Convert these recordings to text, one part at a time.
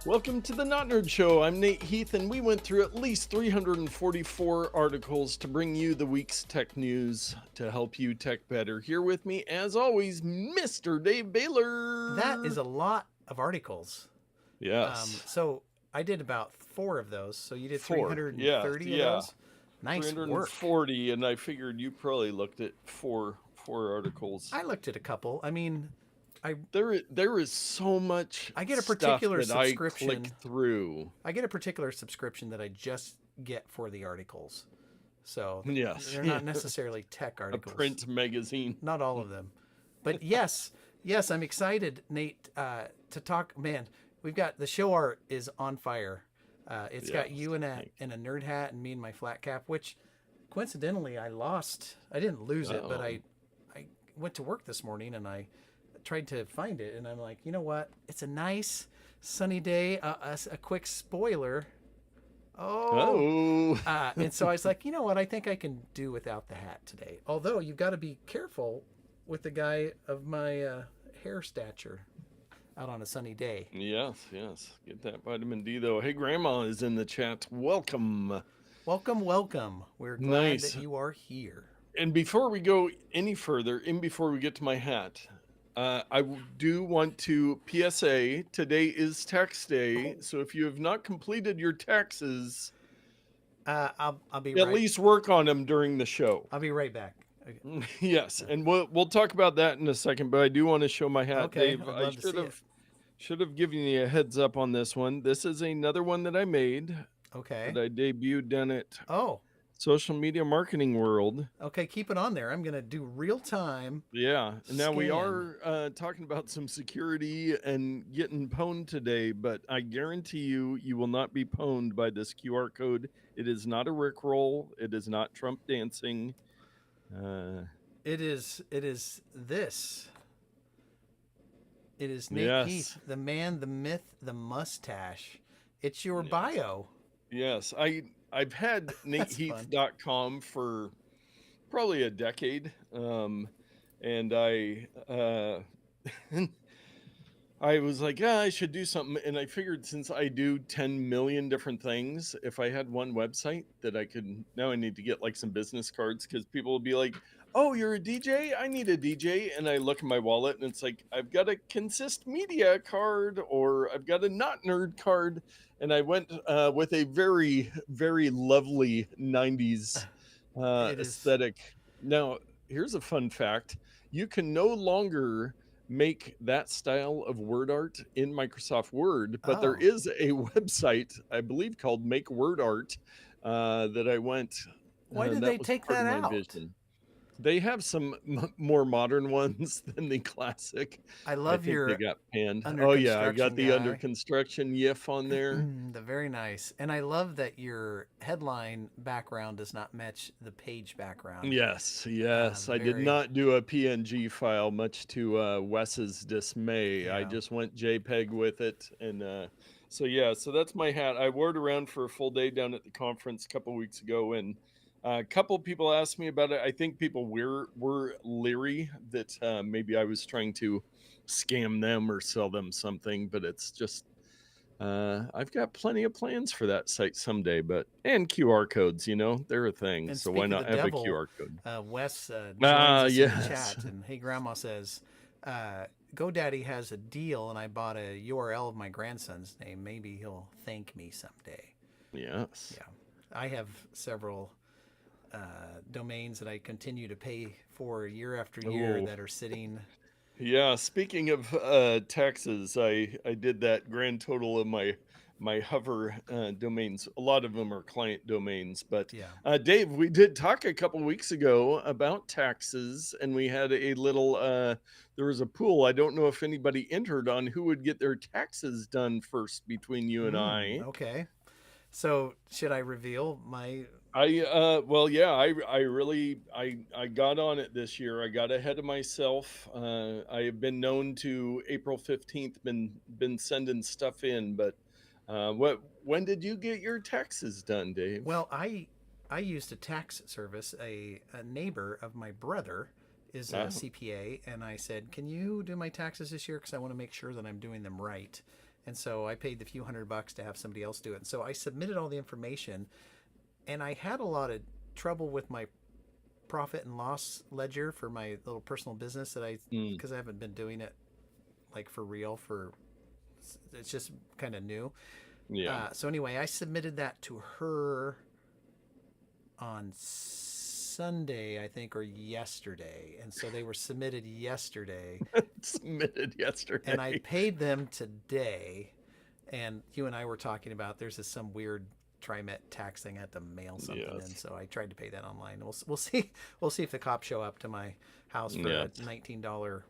Welcome to the Not Nerd Show. I'm Nate Heath, and we went through at least 344 articles to bring you the week's tech news to help you tech better. Here with me, as always, Mr. Dave Baylor. That is a lot of articles. Yes. So I did about 4 of those. So you did 330 Yeah. of those. Nice 340, work. and I figured you probably looked at four articles. I looked at a couple. I mean, There is so much. I get a particular stuff that subscription. I click through. I get a particular subscription that I just get for the articles. So Yes, they're not necessarily tech a articles. print magazine. Not all of them. But yes, I'm excited, Nate, to talk. Man, we've got the show art is on fire. It's got you in a nerd hat and me in my flat cap, which coincidentally I lost. I didn't lose it, but I went to work this morning and I tried to find it, and I'm like, you know what? It's a nice sunny day. A quick spoiler. And so I was like, you know what? I think I can do without the hat today. Although you've got to be careful with the guy of my hair stature out on a sunny day. Yes. Get that vitamin D, though. Hey, Grandma is in the chat. Welcome. We're glad that you are here. And before we go any further, before we get to my hat, I do want to PSA, today is tax day. So if you have not completed your taxes, I'll be at least work on them during the show. I'll be right back. Okay. Yes, and we'll talk about that in a second, but I do want to show my hat, okay, Dave. I should have given you a heads up on this one. This is another one that I made. Okay. That I debuted down at Social Media Marketing World. Okay, keep it on there. I'm going to do real time. Yeah. And now we are talking about some security and getting pwned today, but I guarantee you will not be pwned by this QR code. It is not a Rickroll. It is not Trump dancing. It is this. It is Nate Heath, the man, the myth, the mustache. It's your bio. Yes, I've had nateheath.com for probably a decade, and I was like, I should do something, and I figured since I do 10 million different things, if I had one website that I could, now I need to get like some business cards, because people will be like, oh, you're a DJ? I need a DJ. And I look in my wallet and it's like, I've got a Consist Media card, or I've got a Not Nerd card. And I went with a very, very lovely 90s aesthetic. Now, here's a fun fact. You can no longer make that style of word art in Microsoft Word, but there is a website, I believe, called Make Word Art that I went. Why did they take that out? Vision. They have some more modern ones than the classic. I love they got panned. Oh yeah, I got the under construction GIF on there. Very nice. And I love that your headline background does not match the page background. Yes. I did not do a PNG file, much to Wes's dismay. I just went JPEG with it. And so that's my hat. I wore it around for a full day down at the conference a couple weeks ago, and a couple people asked me about it. I think people were leery that maybe I was trying to scam them or sell them something, but it's just I've got plenty of plans for that site someday. And QR codes, they're a thing. And so why not have a QR code? Wes joins us in the chat, and hey, Grandma says, GoDaddy has a deal, and I bought a URL of my grandson's name. Maybe he'll thank me someday. Yes. Yeah, I have several domains that I continue to pay for year after year that are sitting. Yeah, speaking of taxes, I did that grand total of my hover domains. A lot of them are client domains, but Dave, we did talk a couple weeks ago about taxes, and we had a little there was a pool. I don't know if anybody entered on who would get their taxes done first between you and I. Okay, so should I reveal my I really got on it this year. I got ahead of myself. I have been known to April 15th been sending stuff in, but when did you get your taxes done, Dave? Well, I used a tax service. A neighbor of my brother is a CPA, and I said, "Can you do my taxes this year? Because I want to make sure that I'm doing them right." And so I paid the few $100 to have somebody else do it. And so I submitted all the information, and I had a lot of trouble with my profit and loss ledger for my little personal business Mm, because I haven't been doing it like for real it's just kind of new. yeah. So anyway, I submitted that to her on Sunday, I think, or yesterday. And so they were submitted yesterday, Submitted and I yesterday. paid them today. And you and I were talking about some weird TriMet tax thing. I had to mail something in, Yes. so I tried to pay that online. We'll see. We'll see if the cops show up to my house for a Yes. $19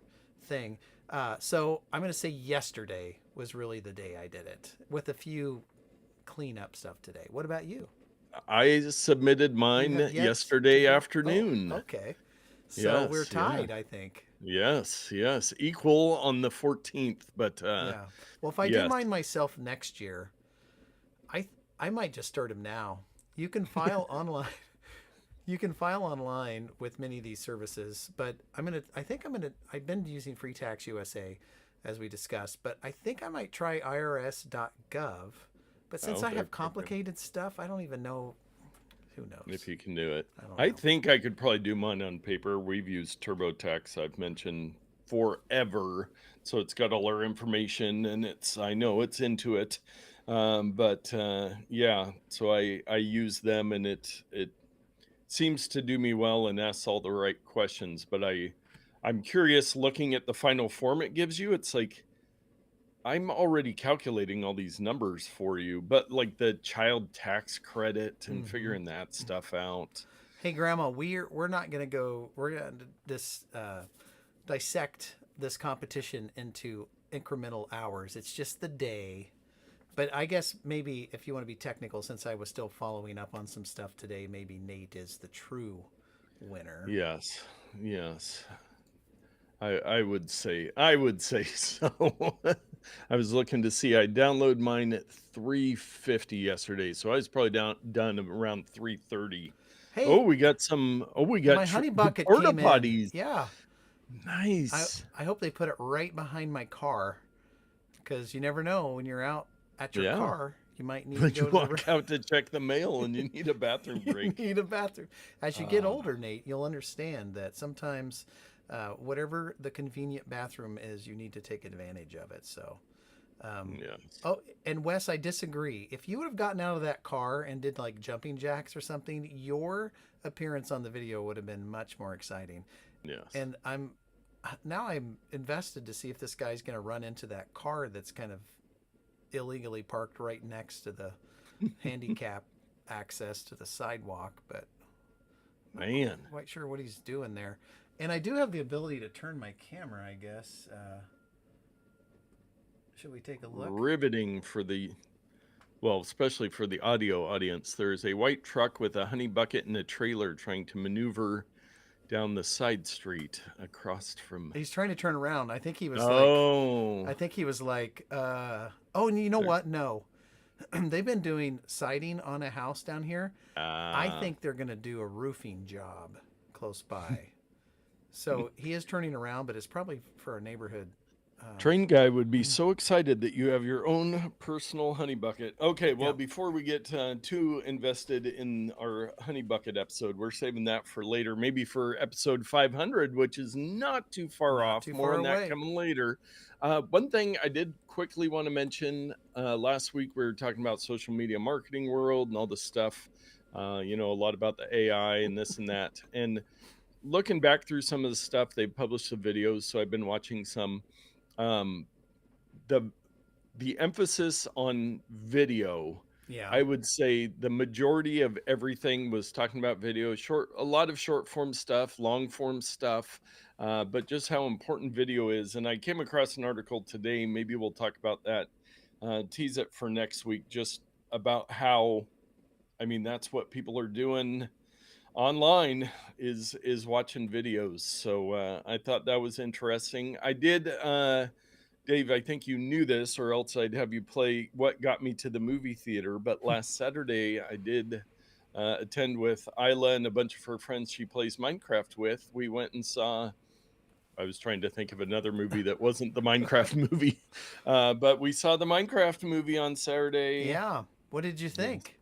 thing. So I'm going to say yesterday was really the day I did it, with a few cleanup stuff today. What about you? I submitted You mine have yet to yesterday do? Oh, afternoon. okay. So we're Yes, yeah. tied, I think. Yes, yes. Equal on the 14th, but Yeah. Well, if I do yes. mine myself next year, I I might just start them now. You can file online. You can file online with many of these services, but I've been using Free Tax USA as we discussed, but I think I might try irs.gov. But since Oh, I there have you go. complicated stuff, I don't even know. Who If knows? you can do it. I don't I know. think I could probably do mine on paper. We've used TurboTax, I've mentioned forever. So it's got all our information and I know it's into it. But yeah, so I use them and it seems to do me well and asks all the right questions. But I'm curious looking at the final form it gives you. It's like I'm already calculating all these numbers for you, but like the child tax credit and Hmm. figuring that stuff out. Hey, Grandma, we're not gonna go. We're gonna dissect this competition into incremental hours. It's just the day. But I guess maybe if you want to be technical, since I was still following up on some stuff today, maybe Nate is the true winner. Yes, yes. I would say so. I was looking to see. I downloaded mine at 3:50 yesterday, so I was probably done around 3:30. Hey, Oh, we got some. Oh, we got my honey the bucket porta came in. potties. Yeah, I Nice. I hope they put it right behind my car, because you never know when you're out at your Yeah. car, you might need to But you go to the walk out to check the mail and you need a bathroom you break. need a bathroom. As you get Ah, older, Nate, you'll understand that sometimes, whatever the convenient bathroom is, you need to take advantage of it. So, um, yes. oh, and Wes, I disagree. If you would have gotten out of that car and did like jumping jacks or something, your appearance on the video would have been much more exciting. Yes. And I'm invested to see if this guy's going to run into that car that's kind of illegally parked right next to the handicap access to the sidewalk, but not Man. quite sure what he's doing there. And I do have the ability to turn my camera, I guess. Should we take a look? Riveting for well, especially for the audio audience. There's a white truck with a honey bucket and a trailer trying to maneuver down the side street across from. He's trying to turn around. Oh, I think he was like, oh, and you know there. what? No. They've been doing siding on a house down here. I Ah. think they're going to do a roofing job close by. So he is turning around, but it's probably for a neighborhood. Train guy would be so excited that you have your own personal honey bucket. Okay, well, Yeah. before we get too invested in our honey bucket episode, we're saving that for later, maybe for episode 500, which is not too far Not off. too More far on that away. coming later. One thing I did quickly want to mention last week, we were talking about social media marketing world and all this stuff, a lot about the AI and this and that. And looking back through some of the stuff, they published the videos, so I've been watching some. Um, the the emphasis on video, Yeah. I would say the majority of everything was talking about video, a lot of short form stuff, long form stuff, but just how important video is. And I came across an article today, maybe we'll talk about that, tease it for next week, just about how, I mean, that's what people are doing online is watching videos. So I thought that was interesting. I did Dave, I think you knew this, or else I'd have you play what got me to the movie theater. But last Saturday, I did attend with Isla and a bunch of her friends she plays Minecraft with. We went and saw I was trying to think of another movie that wasn't the Minecraft movie. But we saw the Minecraft movie on Saturday. Yeah. What did you Yes. think?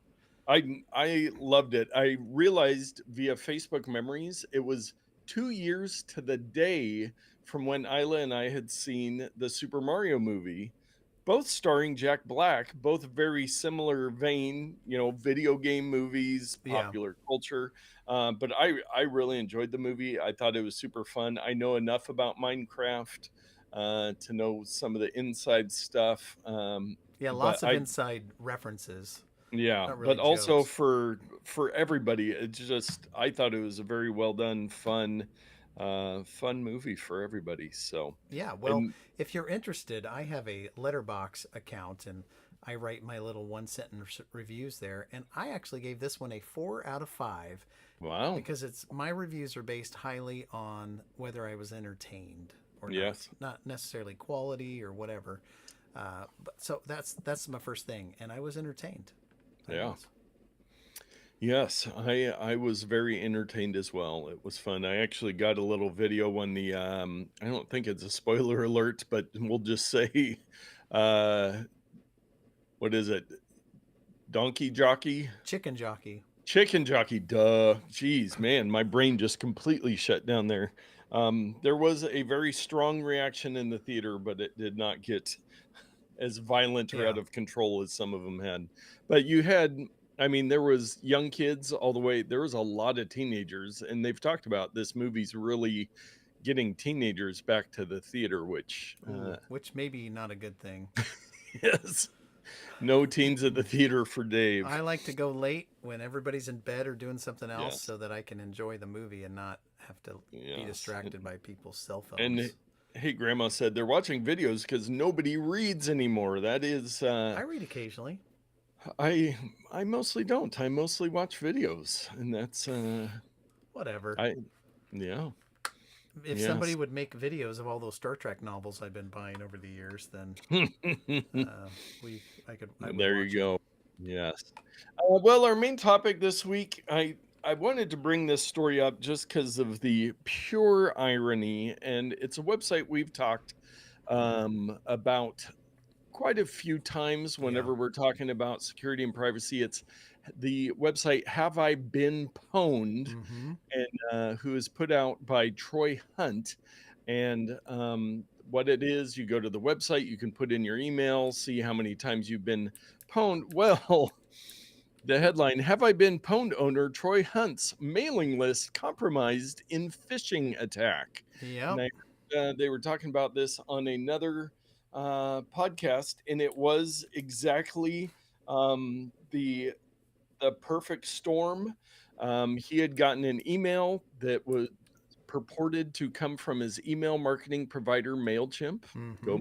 I loved it. I realized via Facebook memories it was 2 years to the day from when Isla and I had seen the Super Mario movie, both starring Jack Black, both very similar vein, video game movies, Yeah. popular culture. But I really enjoyed the movie. I thought it was super fun. I know enough about Minecraft to know some of the inside stuff. Yeah, But lots of I inside references, Yeah, not really but also jokes. for everybody, it's just I thought it was a very well done, fun movie for everybody. So, Yeah, well, and if you're interested, I have a letterbox account and I write my little one sentence reviews there. And I actually gave this one a 4 out of 5 wow, because it's my reviews are based highly on whether I was entertained or yes, not necessarily quality or whatever. But so that's my first thing, and I was entertained. I yeah, was. yes, I was very entertained as well. It was fun. I actually got a little video when the I don't think it's a spoiler alert, but we'll just say, uh, what is it? Donkey jockey. Chicken jockey. Chicken jockey, duh. Jeez, man, my brain just completely shut down there. There was a very strong reaction in the theater, but it did not get as violent or Yeah. out of control as some of them had. But I mean, there was young kids all the way. There was a lot of teenagers, and they've talked about this movie's really getting teenagers back to the theater, which, Ooh, which may be not a good thing. yes, no teens at the theater for Dave. I like to go late when everybody's in bed or doing something else Yes, so that I can enjoy the movie and not have to be yes. distracted by people's cell And phones. hey, grandma said they're watching videos because nobody reads anymore. That is, I read occasionally. I I mostly don't. I mostly watch videos, and that's, Whatever. I yeah, If somebody yes. would make videos of all those Star Trek novels I've been buying over the years, then we I would There you watch it. go. Yes. Well, our main topic this week, I wanted to bring this story up just because of the pure irony, and it's a website we've talked about quite a few times Yeah. whenever we're talking about security and privacy. It's the website Have I Been Pwned, Mm-hmm. and who is put out by Troy Hunt. And what it is, you go to the website, you can put in your email, see how many times you've been pwned. Well, the headline: Have I Been Pwned owner Troy Hunt's mailing list compromised in phishing attack. And Yep. they were talking about this on another podcast, and it was exactly the perfect storm. He had gotten an email that was purported to come from his email marketing provider, MailChimp. Mm-hmm. Go,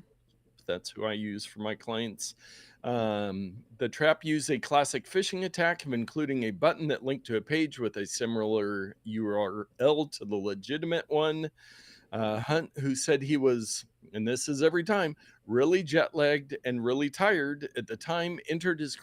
that's who I use for my clients. The trap used a classic phishing attack of including a button that linked to a page with a similar URL to the legitimate one. Hunt, who said he was, and this is every time, really jet lagged and really tired at the time, entered his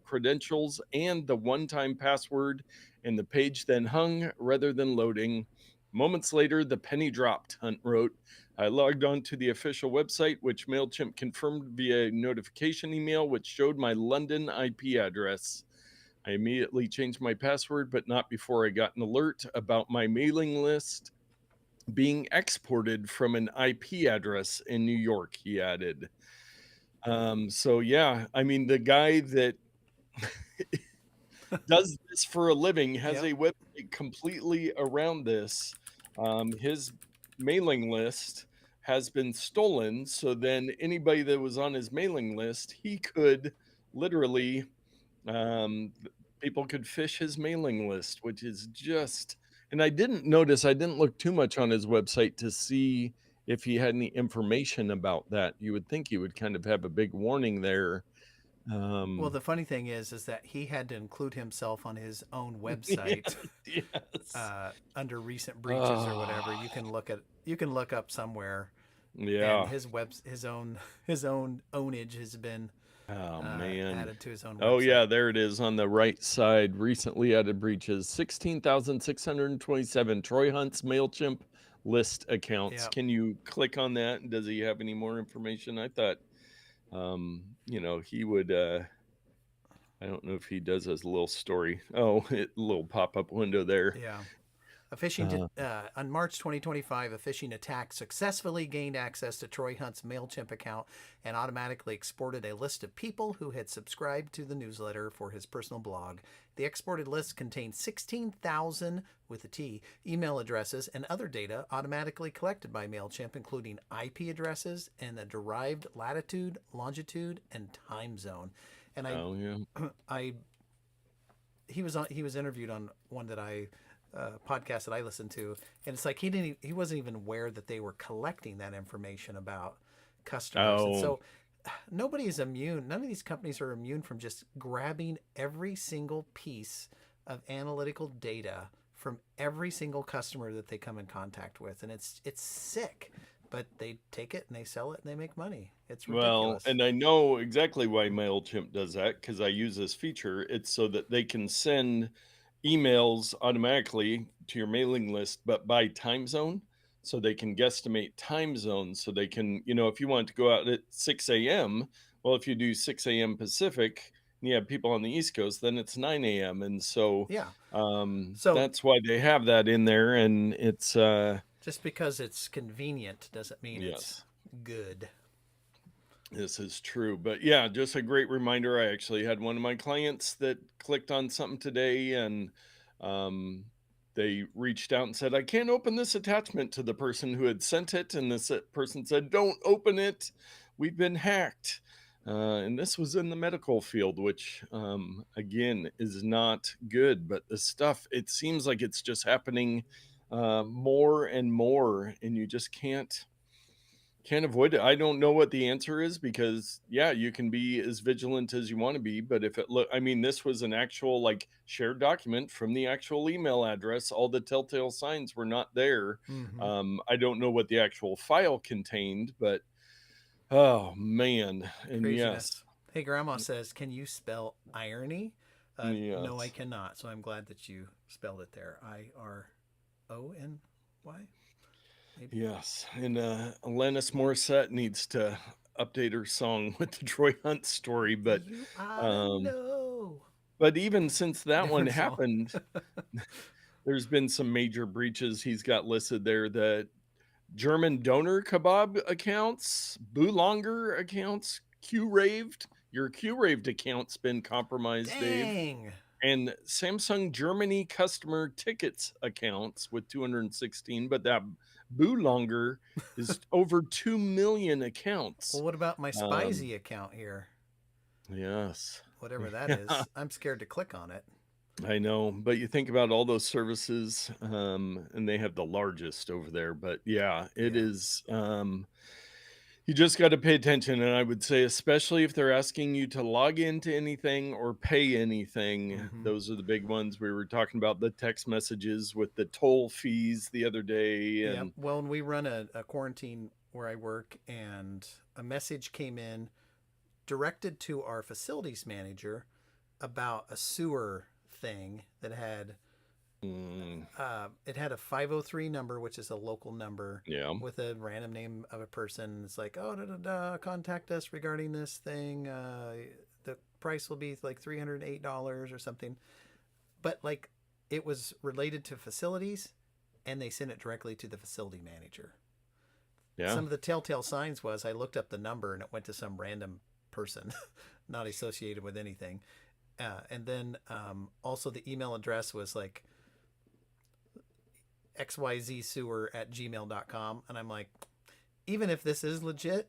credentials and the one time password, and the page then hung rather than loading. Moments later, the penny dropped, Hunt wrote. I logged on to the official website, which MailChimp confirmed via notification email, which showed my London IP address. I immediately changed my password, but not before I got an alert about my mailing list being exported from an IP address in New York, he added. So yeah, I mean, the guy that does this for a living has Yep. a website completely around this. His mailing list has been stolen. So then anybody that was on his mailing list, he could literally, um, people could fish his mailing list, which is just, and I didn't look too much on his website to see if he had any information about that. You would think he would kind of have a big warning there. Well, Um, the funny thing is that he had to include himself on his own yes, website yes. under recent breaches or whatever. Ah, You can look up somewhere, and yeah. his own ownage has been Oh, man. added to his own Oh, website. yeah, there it is on the right side. Recently added breaches 16,627. Troy Hunt's MailChimp list accounts. Yeah. Can you click on that? And does he have any more information? I thought, he would, I don't know if he does as a little story. Oh, little pop-up window there. Yeah. Uh, On March 2025, a phishing attack successfully gained access to Troy Hunt's MailChimp account and automatically exported a list of people who had subscribed to the newsletter for his personal blog. The exported list contained 16,000 with a T email addresses and other data automatically collected by MailChimp, including IP addresses and the derived latitude, longitude, and time zone. And oh yeah. he was interviewed on one that podcast that I listened to, and it's like he wasn't even aware that they were collecting that information about customers. And Oh, so nobody is immune. None of these companies are immune from just grabbing every single piece of analytical data from every single customer that they come in contact with, and it's sick. But they take it and they sell it and they make money. It's well, ridiculous. and I know exactly why MailChimp does that because I use this feature. It's so that they can send emails automatically to your mailing list, but by time zone. So they can guesstimate time zones. So they can, if you want to go out at 6 a.m., well, if you do 6 a.m. Pacific and you have people on the East Coast, then it's 9 a.m. And so Yeah. So that's why they have that in there. And it's, just because it's convenient doesn't mean it's yes. good. This is true. But yeah, just a great reminder. I actually had one of my clients that clicked on something today and they reached out and said, I can't open this attachment to the person who had sent it. And this person said, don't open it. We've been hacked. And this was in the medical field, which again is not good. But the stuff, it seems like it's just happening more and more. And you just can't avoid it. I don't know what the answer is because yeah, you can be as vigilant as you want to be, but if this was an actual like shared document from the actual email address, all the telltale signs were not there. Mm-hmm. I don't know what the actual file contained, but oh man. And yes. Craziness. Hey, Grandma says, "Can you spell irony?" No, I Yes. cannot. So I'm glad that you spelled it there. IRONY. Maybe. Yes. And Alanis Morissette needs to update her song with the Troy Hunt story, You oughta um know. but even since that one Different song. happened, there's been some major breaches. He's got listed there that German donor kebab accounts, Boulanger accounts, Q-Raved. Your Q-Raved account's been compromised, Dave. Dang. And Samsung Germany customer tickets accounts with 216, but that Boulanger is over 2 million accounts. Well, what about my Um, Spizy account here? yes. Whatever that Yeah. is. I'm scared to click on it. I know, but you think about all those services, and they have the largest over there. But yeah, it Yeah. is. You just got to pay attention, and I would say, especially if they're asking you to log into anything or pay anything, Mm-hmm. those are the big ones. We were talking about the text messages with the toll fees the other day, Yeah. and Well, when we run a quarantine where I work, and a message came in directed to our facilities manager about a sewer thing that had mm, it had a 503 number, which is a local number yeah, with a random name of a person. It's like, oh, da, da, da, contact us regarding this thing. The price will be like $308 or something. But like, it was related to facilities, and they sent it directly to the facility manager. yeah, Some of the telltale signs was I looked up the number and it went to some random person, not associated with anything. And then also the email address was like xyzsewer@gmail.com. And I'm like, even if this is legit,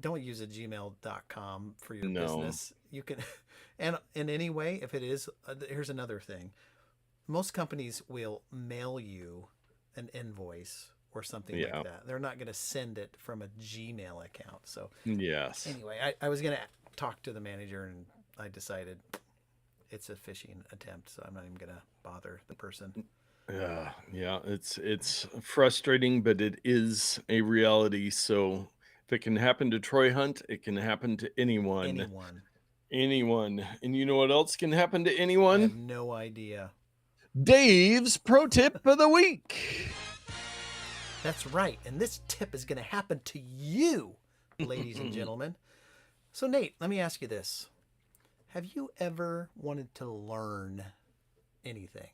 don't use a gmail.com for your no, business. You can, and in any way, if it is, here's another thing. Most companies will mail you an invoice or something like yeah, that. They're not going to send it from a Gmail account. So yes. anyway, I was going to talk to the manager, and I decided it's a phishing attempt. So I'm not even going to bother the person. Yeah, it's frustrating, but it is a reality. So if it can happen to Troy Hunt, it can happen to anyone. Anyone. Anyone. And you know what else can happen to I have anyone? no idea. Dave's pro tip of the week. That's right. And this tip is going to happen to you, ladies and gentlemen. So, Nate, let me ask you this. Have you ever wanted to learn anything?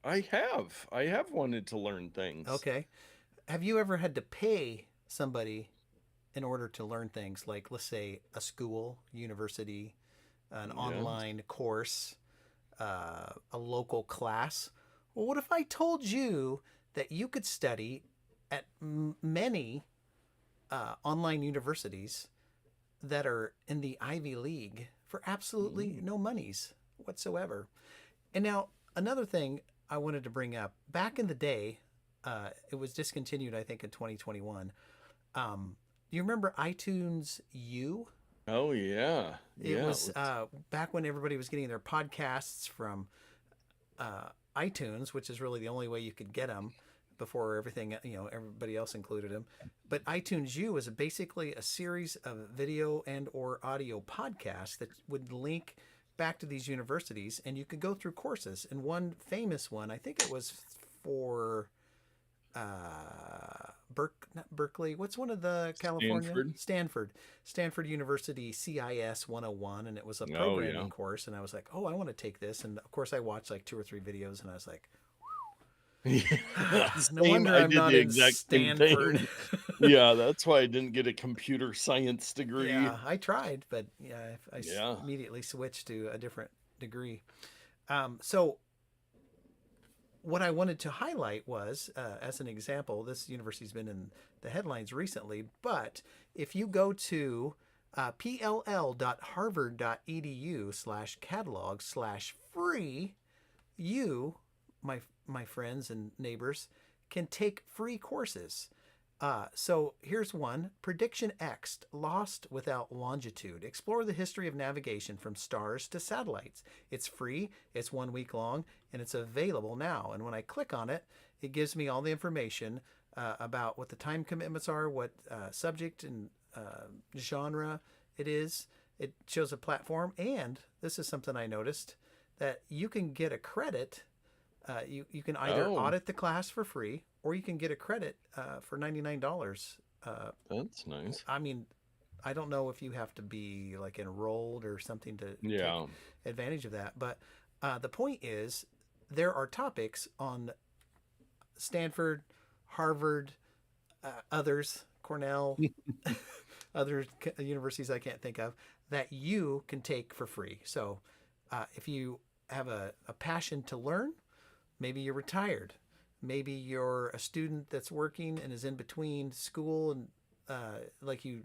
I have wanted to learn things. Okay. Have you ever had to pay somebody in order to learn things like, let's say, a school, university, an Yes. online course, a local class? Well, what if I told you that you could study at many online universities that are in the Ivy League for absolutely Mm. no monies whatsoever? And now, another thing I wanted to bring up back in the day, it was discontinued, I think, in 2021. You remember iTunes U? Oh yeah. It Yeah, it was was. back when everybody was getting their podcasts from iTunes, which is really the only way you could get them before everything, everybody else included them. But iTunes U is basically a series of video and or audio podcasts that would link back to these universities, and you could go through courses. And one famous one, I think it was for not Berkeley. What's one of the California? Stanford. Stanford University CIS 101, and it was a Oh yeah. programming course. And I was like, oh, I want to take this. And of course, I watched like 2 or 3 videos, and I was like, Yeah, no same. wonder I I'm did not the in exact same Stanford. thing. Yeah, that's why I didn't get a computer science degree. Yeah, I tried, but yeah, Yeah. immediately switched to a different degree. So what I wanted to highlight was, as an example, this university's been in the headlines recently, but if you go to pll.harvard.edu/catalog/free, you, my friends and neighbors, can take free courses. So here's one: Prediction X, Lost Without Longitude. Explore the history of navigation from stars to satellites. It's free, it's 1 week long, and it's available now. And when I click on it, it gives me all the information about what the time commitments are, what subject and genre it is. It shows a platform, and this is something I noticed, that you can get a credit. You can either Oh, audit the class for free, or you can get a credit for $99. that's nice. I mean, I don't know if you have to be like enrolled or something to take Yeah. advantage of that, but the point is there are topics on Stanford, Harvard, others, Cornell, other universities I can't think of, that you can take for free. So if you have a passion to learn, maybe you're retired, maybe you're a student that's working and is in between school and like you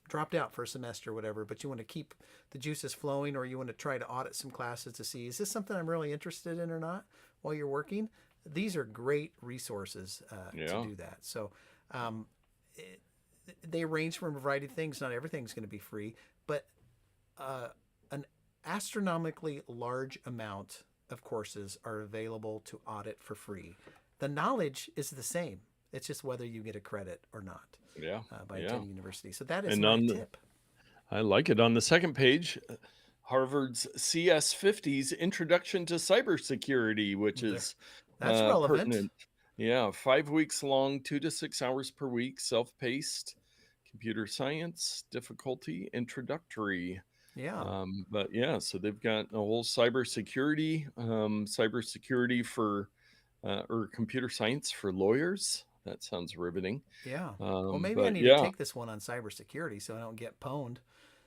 dropped out for a semester or whatever, but you want to keep the juices flowing, or you want to try to audit some classes to see, is this something I'm really interested in or not while you're working? These are great resources to Yeah. do that. So um, it, they range from a variety of things. Not everything's going to be free, but an astronomically large amount of courses are available to audit for free. The knowledge is the same. It's just whether you get a credit or not Yeah. by Yeah. attending university. So that is And my on the tip. I like it. On the second page, Harvard's CS50's Introduction to Cybersecurity, which There, is that's relevant. pertinent. Yeah, 5 weeks long, 2 to 6 hours per week, self-paced, computer science, difficulty, introductory. Yeah. But yeah, so they've got a whole cybersecurity for or computer science for lawyers. That sounds riveting. Yeah. Well, maybe I But need to yeah, take this one on cybersecurity so I don't get pwned.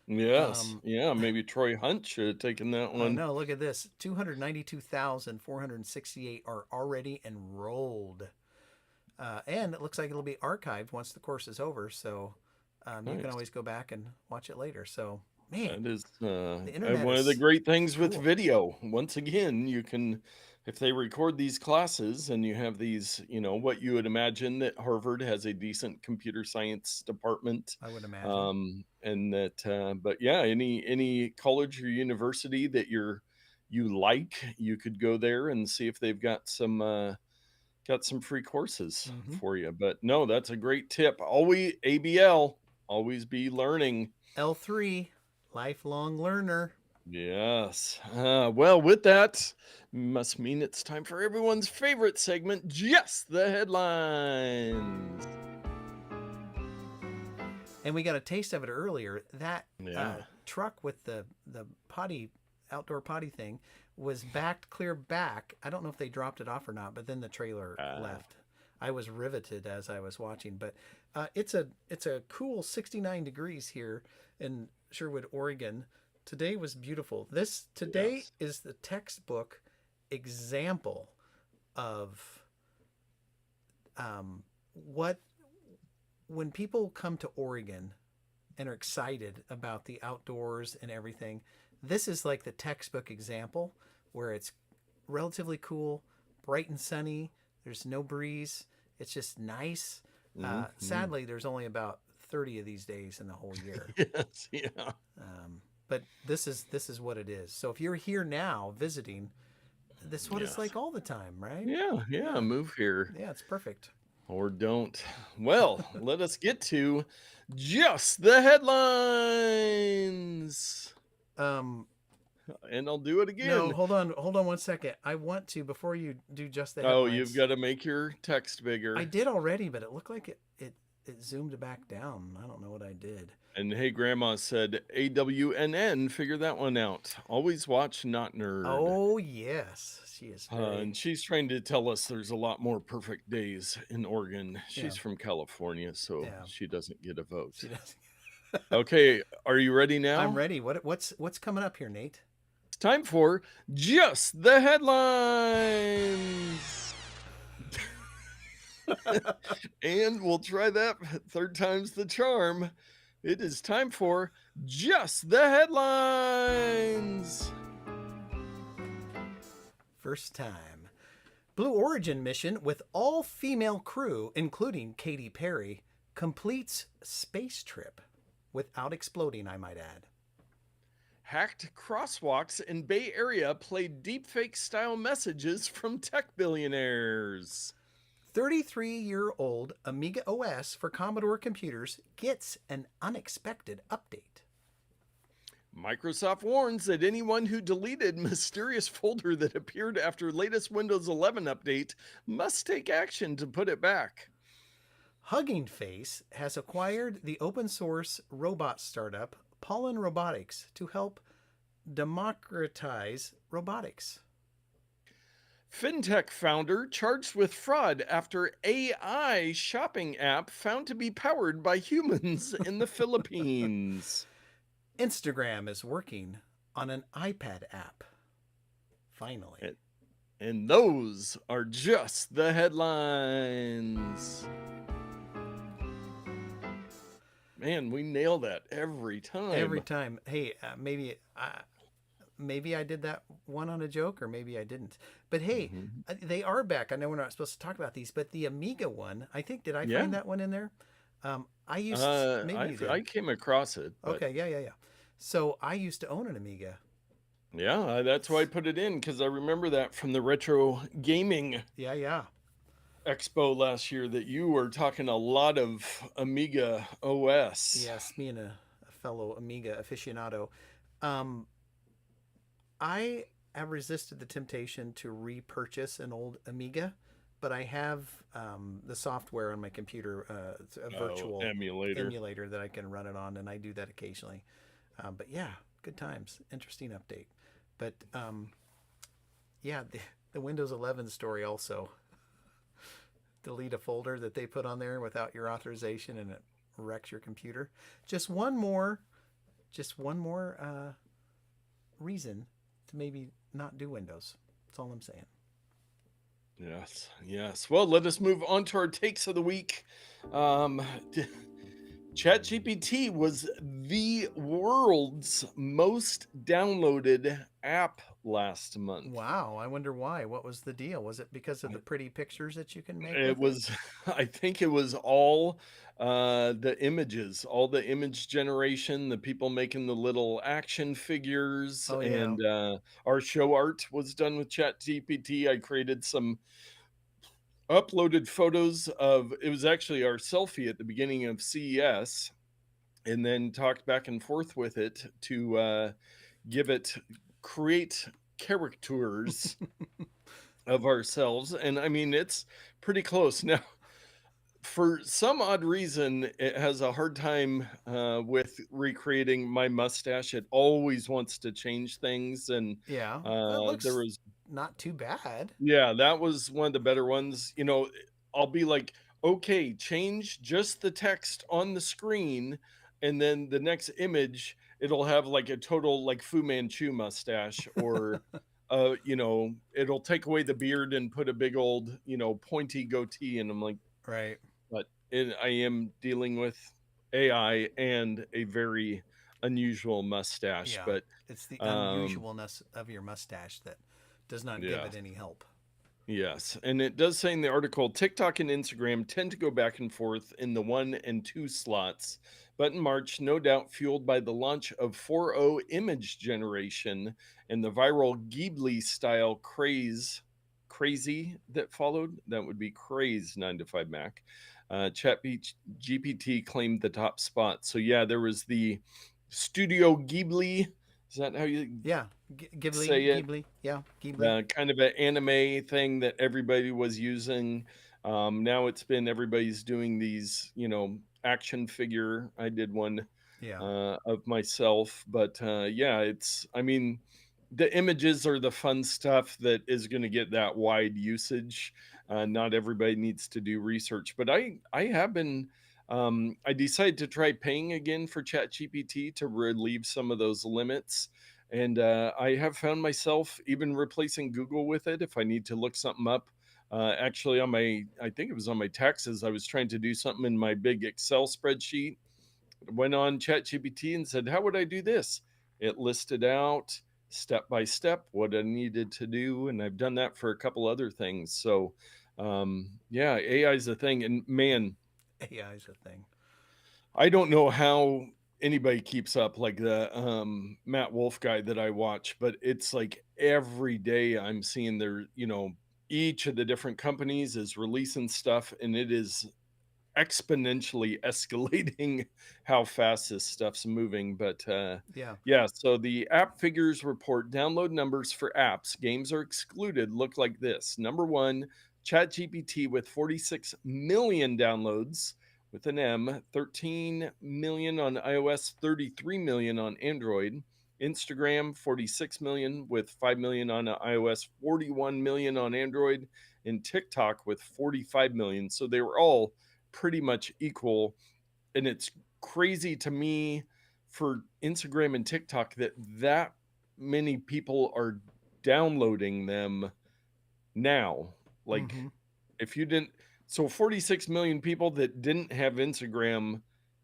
yes, Um, yeah, maybe Troy Hunt should have taken that oh one. no, look at this. 292,468 are already enrolled. And it looks like it'll be archived once the course is over. So you can Nice. always go back and watch it later. So, man, That is the internet one of the is great things with cool. video. Once again, you can, if they record these classes and you have these, what you would imagine that Harvard has a decent computer science department, I would imagine. and that, but yeah, any college or university that you like, you could go there and see if they've got some free courses Mm-hmm. for you. But no, that's a great tip. Always ABL, always be learning. L3, lifelong learner. Yes. Well, with that, must mean it's time for everyone's favorite segment, just the headlines. And we got a taste of it earlier. That Yeah. truck with the potty outdoor potty thing was backed clear back. I don't know if they dropped it off or not, but then the trailer Uh, left. I was riveted as I was watching. But it's a cool 69 degrees here in Sherwood, Oregon. Today was beautiful. This today yes. is the textbook example of what when people come to Oregon and are excited about the outdoors and everything, this is like the textbook example where it's relatively cool, bright and sunny. There's no breeze. It's just nice. Mhm. Sadly, there's only about 30 of these days in the whole year. Yes. Yeah. But this is what it is. So if you're here now visiting, this is what it's Yes. like all the time, right? Yeah. Yeah. Yeah, Move here yeah, it's perfect. or don't. Well, let us get to just the headlines. Um, And I'll do it no, again. hold on 1 second. I want to before you do just the Oh, you've headlines. got to make your text I bigger. did already, but it looked like it zoomed back down. I don't know what I did. And hey, Grandma said AWNN. Figure that one out. Always watch, not nerd. Oh yes, she is very And she's trying to tell us there's a lot more perfect days in Oregon. yeah She's from California, so yeah. she doesn't get a She vote. does. Okay, are you ready I'm now? ready. What's coming up here, Nate? It's time for just the headlines. And we'll try that third time's the charm. It is time for just the headlines. First time. Blue Origin mission with all female crew, including Katy Perry, completes space trip without exploding, I might add. Hacked crosswalks in Bay Area played deepfake-style messages from tech billionaires. 33-year-old Amiga OS for Commodore computers gets an unexpected update. Microsoft warns that anyone who deleted mysterious folder that appeared after latest Windows 11 update must take action to put it back. Hugging Face has acquired the open source robot startup Pollen Robotics to help democratize robotics. Fintech founder charged with fraud after AI shopping app found to be powered by humans in the Philippines. Instagram is working on an iPad app. Finally. And those are just the headlines. Man, we nail that every Every time. time. Hey, maybe I did that one on a joke, or maybe I didn't. But hey, Mhm. they are back. I know we're not supposed to talk about these, but the Amiga one, I think, did I Yeah. find that one in there? I used, maybe you I did. came across it, but Okay, yeah, yeah, yeah. So I used to own an Amiga. yeah, that's why I put it in because I remember that from the retro gaming Yeah, yeah. expo last year that you were talking a lot of Amiga OS. Yes, me and a fellow Amiga aficionado. Um, I have resisted the temptation to repurchase an old Amiga, but I have the software on my computer. It's a Oh, virtual emulator. emulator that I can run it on, and I do that occasionally. But yeah, good times. Interesting update. But yeah, the Windows 11 story also. Delete a folder that they put on there without your authorization, and it wrecks your computer. Just one more, just one more reason to maybe not do Windows. That's all I'm saying. Yes, yes. Well, let us move on to our takes of the week. Um, ChatGPT was the world's most downloaded app last month. Wow, I wonder why. What was the deal? Was it because of the pretty pictures that you can make It with it? was, I think it was all the images, all the image generation, the people making the little action figures, Oh yeah. and our show art was done with ChatGPT. I created some uploaded photos of it was actually our selfie at the beginning of CES and then talked back and forth with it to give it create caricatures of ourselves, and I mean it's pretty close now. For some odd reason, it has a hard time with recreating my mustache. It always wants to change things, and Yeah, that there looks was not too bad. yeah, that was one of the better ones. I'll be like, okay, change just the text on the screen, and then the next image, it'll have like a total like Fu Manchu mustache, or it'll take away the beard and put a big old, pointy goatee, and I'm like, Right. but I am dealing with AI and a very unusual mustache, Yeah, but it's the um, unusualness of your mustache that does not give yeah. it any help. Yes, and it does say in the article TikTok and Instagram tend to go back and forth in the 1 and 2 slots, but in March, no doubt fueled by the launch of 4.0 image generation and the viral Ghibli style crazy that followed, that would be craze 9 to 5 Mac. GPT claimed the top spot. So yeah, there was the Studio Ghibli. Is that how you Yeah, say it? Ghibli. Yeah, Ghibli. Kind of an anime thing that everybody was using. Now it's been everybody's doing these, action figure. I did one Yeah. of myself, but yeah, I mean, the images are the fun stuff that is going to get that wide usage. Not everybody needs to do research, but I have been. I decided to try paying again for ChatGPT to relieve some of those limits, and I have found myself even replacing Google with it if I need to look something up. Actually, I think it was on my taxes, I was trying to do something in my big Excel spreadsheet. Went on ChatGPT and said, "How would I do this?" It listed out step by step what I needed to do, and I've done that for a couple other things. So, yeah, AI is a thing, and man, AI is a thing. I don't know how anybody keeps up like the Matt Wolf guy that I watch, but it's like every day I'm seeing each of the different companies is releasing stuff, and it is exponentially escalating how fast this stuff's moving. But Yeah. yeah, so the app figures report download numbers for apps. Games are excluded. Look like this. Number one, ChatGPT with 46 million downloads with an M, 13 million on iOS, 33 million on Android. Instagram, 46 million with 5 million on iOS, 41 million on Android, and TikTok with 45 million. So they were all pretty much equal. And it's crazy to me for Instagram and TikTok that many people are downloading them now. Like Mm-hmm. if you didn't, so 46 million people that didn't have Instagram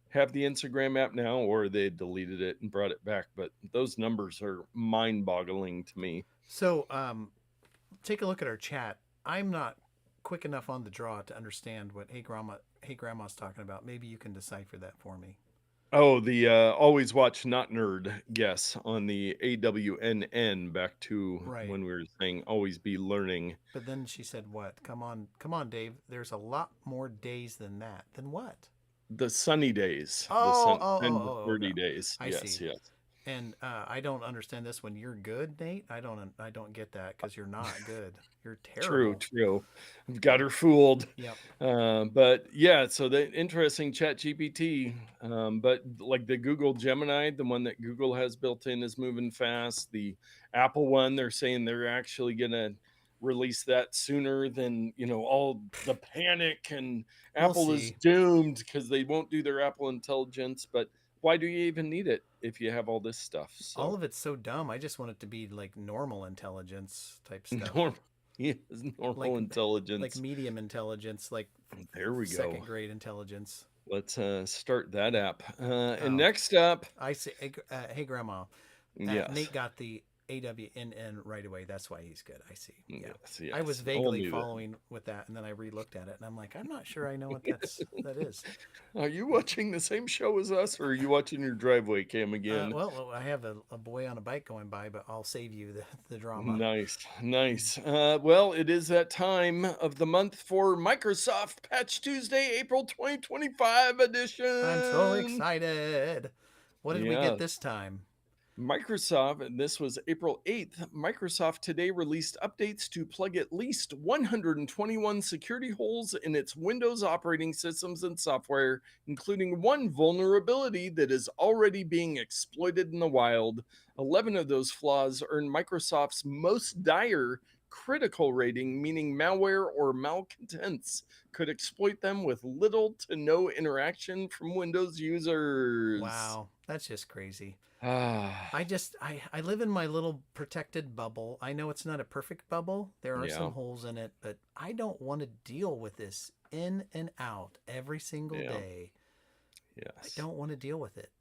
have the Instagram app now, or they deleted it and brought it back. But those numbers are mind boggling to me. So, take a look at our chat. I'm not quick enough on the draw to understand what Hey Grandma's talking about. Maybe you can decipher that for me. Oh, the always watch not nerd guess on the AWNN, back to Right. when we were saying always be learning. But then she said, "What? Come on, Dave. There's a lot more days than that. Than what?" The sunny days, Oh, 10 to okay. 30 days. I Yes, see. yes. And I don't understand this one. You're good, Nate. I don't get that because you're not good. You're True, terrible. true. I've got her fooled. Yep. But yeah, so the interesting Chat GPT, but like the Google Gemini, the one that Google has built in, is moving fast. The Apple one, they're saying they're actually gonna release that sooner than all the panic, and We'll Apple is see. doomed because they won't do their Apple Intelligence. But why do you even need it if you have all this stuff? All So of it's so dumb. I just want it to be like normal intelligence type stuff. normal, yes, Like normal like intelligence. medium intelligence, like There we go. second grade intelligence. Let's start that app. And Oh, next up, I see. Hey, Grandma. yes, Nate got the AWNN right away. That's why he's good. I see. Yeah. yes, I was yes. vaguely Only that. following with that, and then I re-looked at it, and I'm like, I'm not sure I know what that is. Are you watching the same show as us, or are you watching your driveway cam again? I have a boy on a bike going by, but I'll save you the drama. Nice, nice. Well, it is that time of the month for Microsoft Patch Tuesday, April 2025 I'm so edition. excited. What did we get Yeah, this time? Microsoft, and this was April 8th, Microsoft today released updates to plug at least 121 security holes in its Windows operating systems and software, including one vulnerability that is already being exploited in the wild. 11 of those flaws earned Microsoft's most dire critical rating, meaning malware or malcontents could exploit them with little to no interaction from Windows users. Wow, that's just crazy. Ah, I live in my little protected bubble. I know it's not a perfect bubble. There are some yeah, holes in it, but I don't want to deal with this in and out every single yeah. day. I Yes. don't want to deal with it.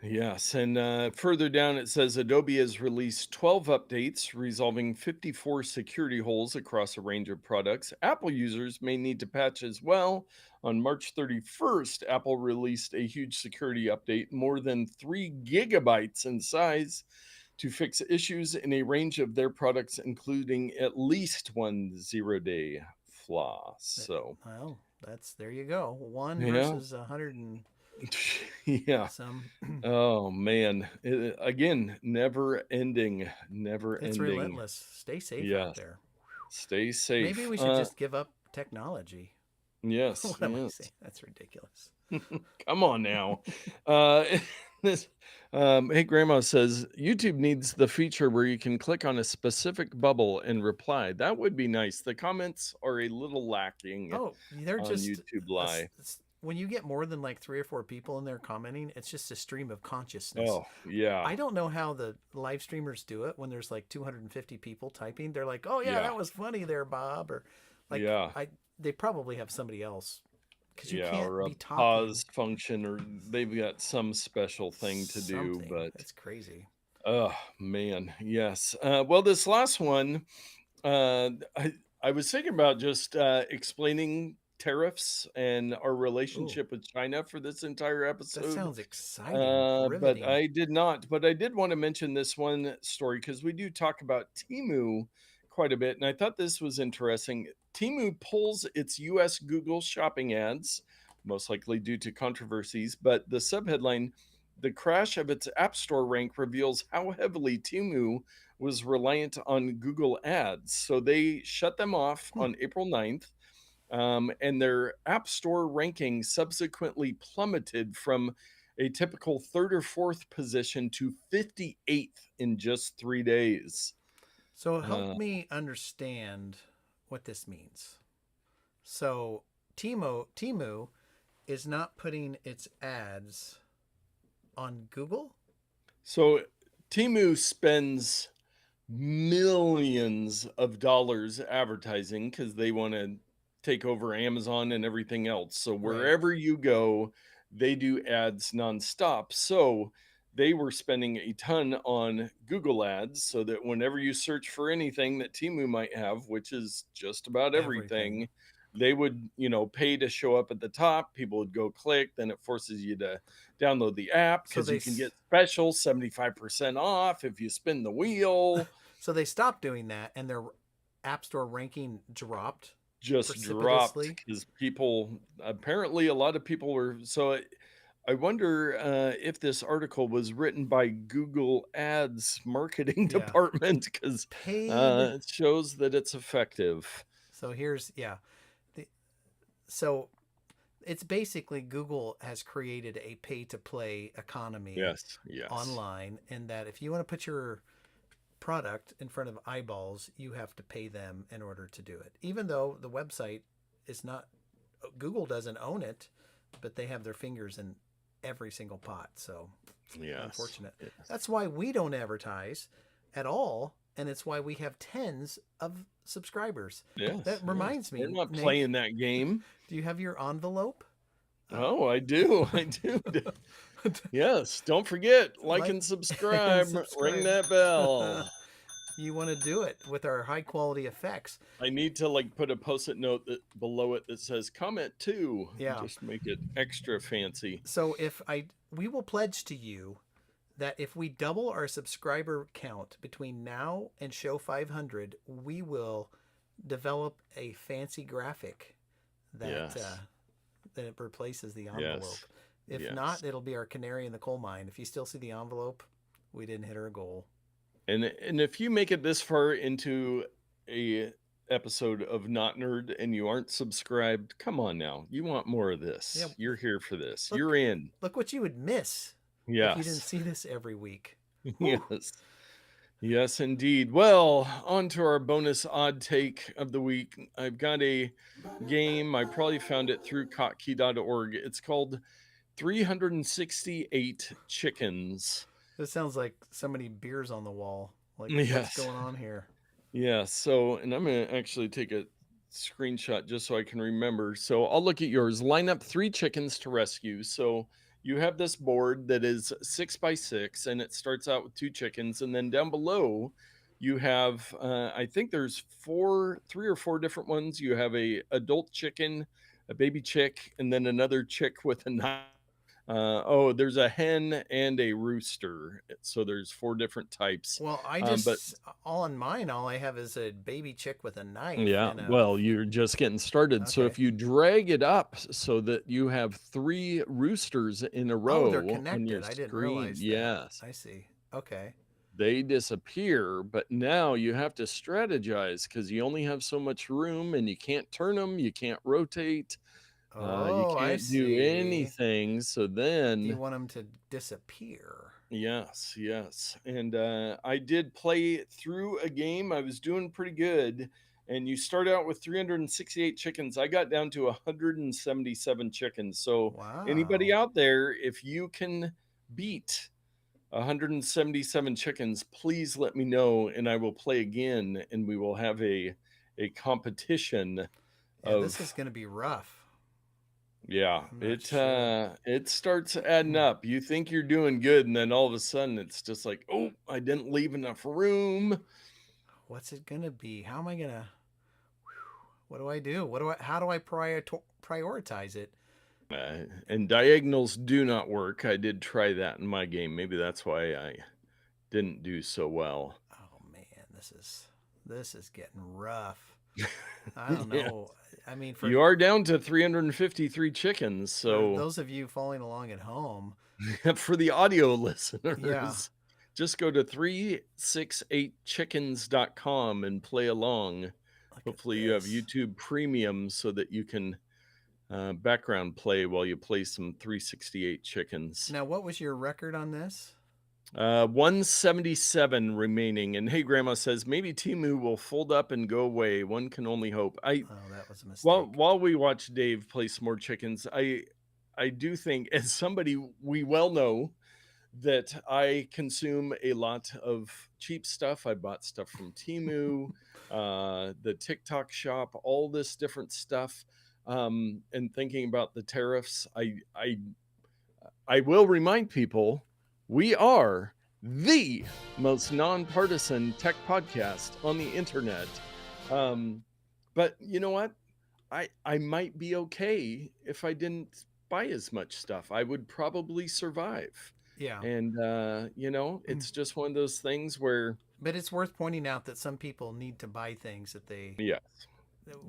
Yes. And further down, it says Adobe has released 12 updates resolving 54 security holes across a range of products. Apple users may need to patch as well. On March 31st, Apple released a huge security update, more than 3 gigabytes in size, to fix issues in a range of their products, including at least one 0-day flaw. So, Well, there you go. One yeah. versus 100 and Yeah. some. Oh man. Again, never ending, never It's ending. relentless. Stay safe out Yes. there. Stay Maybe safe. we should just give up technology. Yes, What am I saying? yes. That's ridiculous. Come on now. Uh this hey grandma says YouTube needs the feature where you can click on a specific bubble and reply. That would be nice. The comments are a little lacking Oh, they're on just YouTube Live. when you get more than like 3 or 4 people in there commenting, it's just a stream of consciousness. Oh, yeah. I don't know how the live streamers do it when there's like 250 people typing. They're like, "Oh yeah, Yeah. that was funny there, Bob," or like Yeah. they probably have somebody else because you Yeah, can't or a be talking pause function, or they've got some special thing to do, something. but It's crazy. oh man, yes. Well, this last one, uh, I I was thinking about just explaining tariffs and our Oh, relationship with China for this entire that episode, sounds exciting, but riveting. I did not. But I did want to mention this one story because we do talk about Temu quite a bit, and I thought this was interesting. Temu pulls its U.S. Google shopping ads, most likely due to controversies, but the subheadline: "The crash of its App Store rank reveals how heavily Temu was reliant on Google ads." So they shut them off Hmm. on April 9th, and their App Store ranking subsequently plummeted from a typical third or fourth position to 58th in just 3 days. So help Uh, me understand what this means. So Temu is not putting its ads on Google. so Timu spends millions of dollars advertising because they want to take over Amazon and everything else. So Right. wherever you go, they do ads nonstop. So they were spending a ton on Google ads so that whenever you search for anything that Timu might have, which is just about Everything. everything, they would, pay to show up at the top. People would go click, then it forces you to download the app So because they you can get special 75% off if you spin the wheel. so they stopped doing that and their App Store ranking dropped Just dropped precipitously. because people, apparently a lot of people were, so I wonder if this article was written by Google Ads marketing Yeah. department because Paid. it shows that it's effective. So here's yeah. The, so it's basically Google has created a pay to play economy Yes, yes, online in that if you want to put your product in front of eyeballs, you have to pay them in order to do it. Even though the website is not, Google doesn't own it, but they have their fingers in every single pot. So yes, unfortunate. yes, That's why we don't advertise at all. And it's why we have tens of subscribers. yes, That yes. reminds They're me, not Nate, playing that game. do you have your envelope? Uh, Oh, I do. I do. Yes. Don't forget, like like and and subscribe. Ring subscribe. that bell. You want to do it with our high quality effects. I need to like put a post-it note that below it that says comment too. Yeah. Just make it extra fancy. So we will pledge to you that if we double our subscriber count between now and show 500, we will develop a fancy graphic that Yes. that it replaces the envelope. Yes. If Yes. not, it'll be our canary in the coal mine. If you still see the envelope, we didn't hit our goal. And if you make it this far into a episode of Not Nerd and you aren't subscribed, come on now. You want more of Yeah, this. You're here for this. look, You're in. look what you would miss if you didn't Yes. see this every week. Whew. Yes. Yes, indeed. Well, on to our bonus odd take of the week. I've got a game. I probably found it through kotkey.org. It's called 368 Chickens. This sounds like so many beers on the wall. Like, what's Yes. going on here? Yeah. So, and I'm going to actually take a screenshot just so I can remember. So I'll look at yours. Line up 3 chickens to rescue. So you have this board that is 6x6 and it starts out with 2 chickens. And then down below, you have, I think there's 3 or 4 different ones. You have a adult chicken, a baby chick, and then another chick with a knife. There's a hen and a rooster. So there's 4 different types. Well, But all on mine, all I have is a baby chick with a knife. yeah, And well, you're just getting started. So if Okay. you drag it up so that you have 3 roosters in a Oh, they're row on your connected. I didn't screen, realize that. yes, I see. Okay. they disappear. But now you have to strategize because you only have so much room and you can't turn them, you can't rotate, you Oh, I can't do see. anything. So You then, want them to disappear. yes, yes. And I did play through a game. I was doing pretty good. And you start out with 368 chickens. I got down to 177 chickens. So, anybody Wow. out there, if you can beat 177 chickens, please let me know and I will play again and we will have a competition Yeah, this is of going to be rough. yeah, I'm not sure. it starts adding up. You think you're doing good, and then all of a sudden it's just like, oh, I didn't leave enough room. What's it going to be? How am I going to What do I do? How do I prioritize it? And diagonals do not work. I did try that in my game. Maybe that's why I didn't do so well. Oh man, this is getting rough. I don't Yeah. know. I mean, You are down to 353 chickens. for So those of you following along at home, for the audio listeners, yeah, just go to 368chickens.com and play along. look Hopefully at you have this. YouTube Premium so that you can background play while you play some 368 chickens. Now, what was your record on this? 177 remaining. And hey, Grandma says maybe Temu will fold up and go away. One can only hope. Oh, that was a mistake. While we watch Dave play some more chickens, I do think, as somebody we well know, that I consume a lot of cheap stuff. I bought stuff from Temu, the TikTok shop, all this different stuff. And thinking about the tariffs, I will remind people we are the most nonpartisan tech podcast on the internet. But you know what? I might be okay if I didn't buy as much stuff. I would probably survive. Yeah. And it's just one of those things where But it's worth pointing out that some people need to buy things that they yes.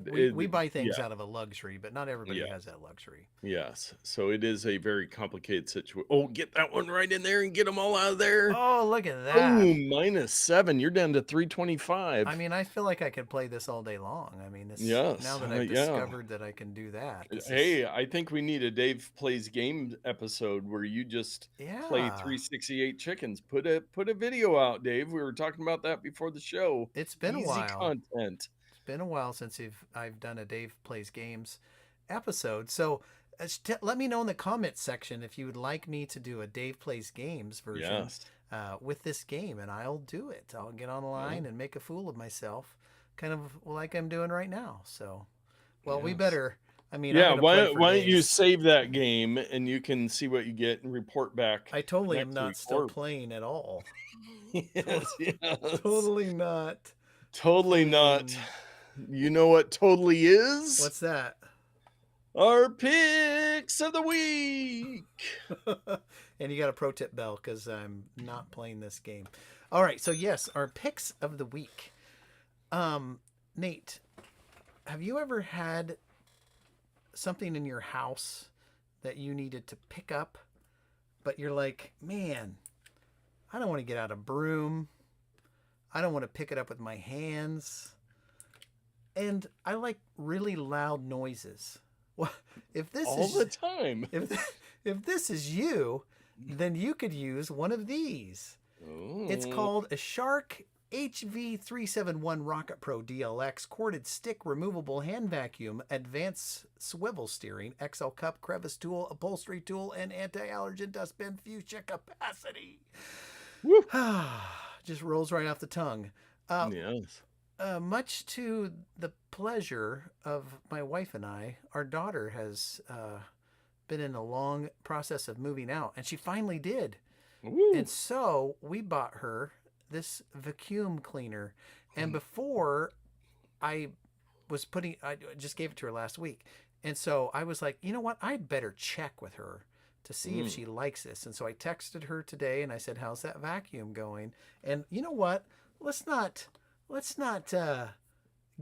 we buy things Yeah. out of a luxury, but not everybody Yeah. has that luxury. Yes. So it is a very complicated situation. Oh, get that one right in there and get them all out of there. Oh, look at that. Boom, -7. You're down to 325. I mean, I feel like I could play this all day long. I mean, Yes. now that I've Yeah. discovered that I can do that. Hey, I think we need a Dave Plays Game episode where you just play Yeah. 368 chickens. Put a video out, Dave. We were talking about that before the show. It's been Easy a while. content. It's been a while since I've done a Dave Plays Games episode. So let me know in the comments section if you would like me to do a Dave Plays Games version Yes. with this game, and I'll do it. I'll get on the line and make a fool of myself, kind of like I'm doing right now. So, well, we Yes. better. I mean, Yeah, I'm gonna play for why don't you days. save that game and you can see what you get and report back I totally am next not week. still Or playing at all. yes, yes. Totally not. Totally not. You know what totally is? What's that? Our picks of the week. And you got a pro tip, Bell, because I'm not playing this game. All right, so yes, our picks of the week. Nate, have you ever had something in your house that you needed to pick up, but you're like, man, I don't want to get out a broom. I don't want to pick it up with my hands. And I like really loud noises. Well, if this All the is time. if this is you, then you could use one of these. It's Oh. called a Shark HV371 Rocket Pro DLX corded stick removable hand vacuum, advanced swivel steering, XL cup, crevice tool, upholstery tool, and anti-allergen dustbin Fuchsia capacity. Woo. Just rolls right off the tongue. Yes. Much to the pleasure of my wife and I, our daughter has been in a long process of moving out, and she finally did. Woo. And so we bought her this vacuum cleaner. And before I I just gave it to her last week. And so I was like, you know what? I'd better check with her to see if she likes this. And so I texted her today and I said, how's that vacuum going? And you know what? Let's not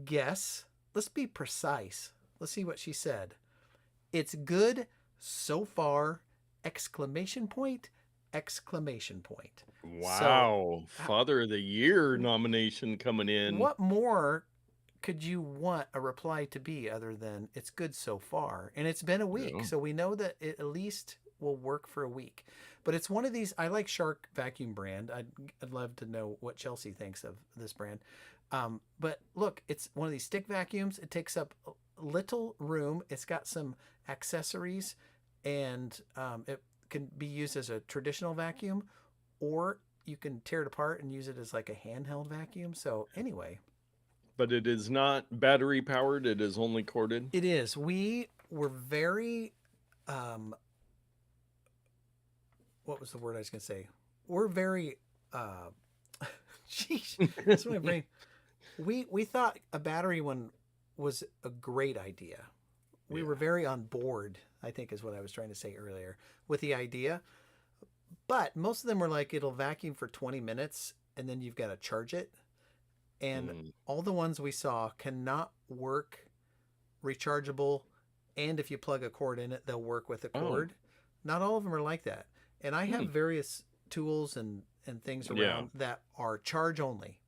guess. Let's be precise. Let's see what she said. It's good so far! Exclamation point! Exclamation point. Wow. Father of the Year nomination coming in. What more could you want a reply to be other than it's good so far? And it's been a week, Yeah. so we know that it at least will work for a week. But it's one of these. I like Shark vacuum brand. I'd love to know what Chelsea thinks of this brand. But look, it's one of these stick vacuums. It takes up little room. It's got some accessories, and it can be used as a traditional vacuum, or you can tear it apart and use it as like a handheld vacuum. So anyway, But it is not battery powered. It is only corded. it is. We were very, what was the word I was going to say? We're very, sheesh, that's my brain. We thought a battery one was a great idea. We were very on board, I think is what I was trying to say earlier, with the idea. But most of them were like, it'll vacuum for 20 minutes and then you've got to charge it. And all the ones we saw cannot work rechargeable. And if you plug a cord in it, they'll work with a cord. Not all of them are like that. And I have various tools and things around that are charge only,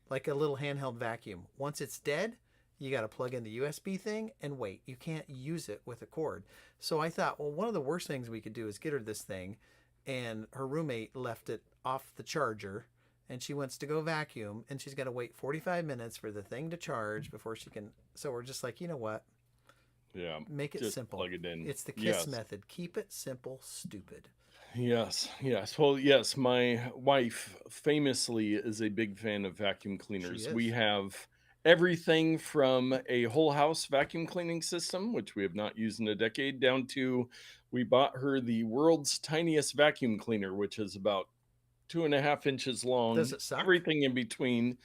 like a little handheld vacuum. Once it's dead, you got to plug in the USB thing and wait. You can't use it with a cord. So I thought, well, one of the worst things we could do is get her this thing. And her roommate left it off the charger and she wants to go vacuum and she's got to wait 45 minutes for the thing to charge before she can. So we're just like, you know what? Yeah. Make it just simple. Plug it in. It's the KISS method. Keep it simple, stupid. Yes. Yes. Well, yes. My wife famously is a big fan of vacuum cleaners. We have everything from a whole house vacuum cleaning system, which we have not used in a decade, down to we bought her the world's tiniest vacuum cleaner, which is about 2.5 inches long. Does it suck? Everything in between.